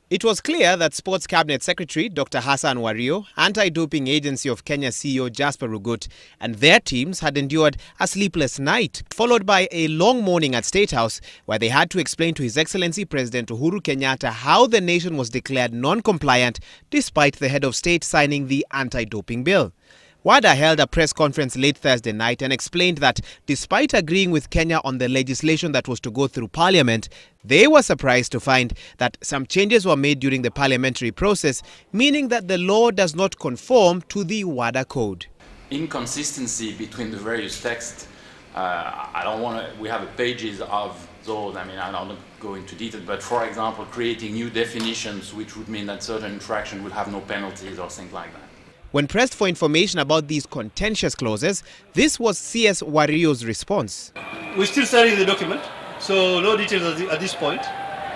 It was clear that Sports Cabinet Secretary Dr. Hassan Wario, Anti-Doping Agency of Kenya CEO Jasper Rugut and their teams had endured a sleepless night, followed by a long morning at State House where they had to explain to His Excellency President Uhuru Kenyatta how the nation was declared non-compliant despite the head of state signing the anti-doping bill. WADA held a press conference late Thursday night and explained that despite agreeing with Kenya on the legislation that was to go through Parliament, they were surprised to find that some changes were made during the parliamentary process, meaning that the law does not conform to the WADA code. Inconsistency between the various texts. I don't want to, we have pages of those, I don't go into detail, but for example, creating new definitions which would mean that certain infraction would have no penalties or things like that. When pressed for information about these contentious clauses, this was CS Wario's response. We're still studying the document, so no details at this point,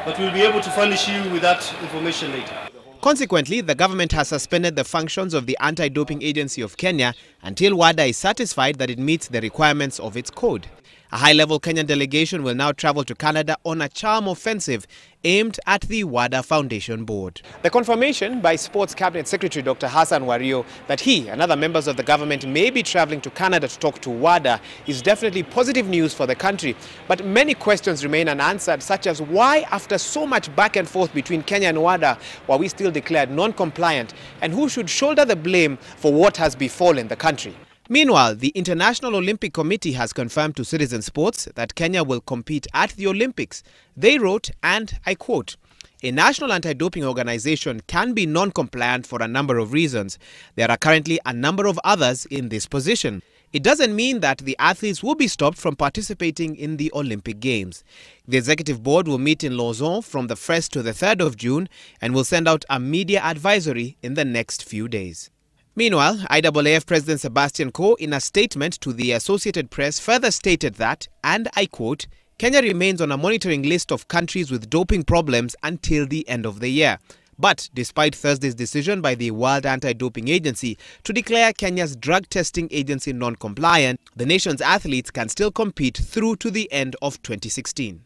but we'll be able to furnish you with that information later. Consequently, the government has suspended the functions of the Anti-Doping Agency of Kenya until WADA is satisfied that it meets the requirements of its code. A high-level Kenyan delegation will now travel to Canada on a charm offensive aimed at the WADA Foundation Board. The confirmation by Sports Cabinet Secretary Dr. Hassan Wario that he and other members of the government may be traveling to Canada to talk to WADA is definitely positive news for the country. But many questions remain unanswered, such as why, after so much back and forth between Kenya and WADA, were we still declared non-compliant, and who should shoulder the blame for what has befallen the country? Meanwhile, the International Olympic Committee has confirmed to Citizen Sports that Kenya will compete at the Olympics. They wrote, and I quote, "A national anti-doping organization can be non-compliant for a number of reasons. There are currently a number of others in this position. It doesn't mean that the athletes will be stopped from participating in the Olympic Games. The Executive Board will meet in Lausanne from the 1st to the 3rd of June and will send out a media advisory in the next few days." Meanwhile, IAAF President Sebastian Coe, in a statement to the Associated Press, further stated that, and I quote, "Kenya remains on a monitoring list of countries with doping problems until the end of the year. But despite Thursday's decision by the World Anti-Doping Agency to declare Kenya's drug testing agency non-compliant, the nation's athletes can still compete through to the end of 2016.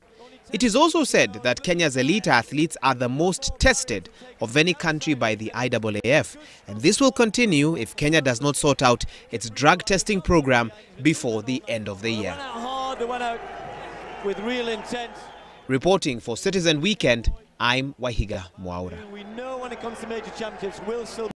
It is also said that Kenya's elite athletes are the most tested of any country by the IAAF, and this will continue if Kenya does not sort out its drug testing program before the end of the year. They went out hard, they went out with real intent. Reporting for Citizen Weekend, I'm Wahiga Mwaura. We know when it comes to major championships, we'll still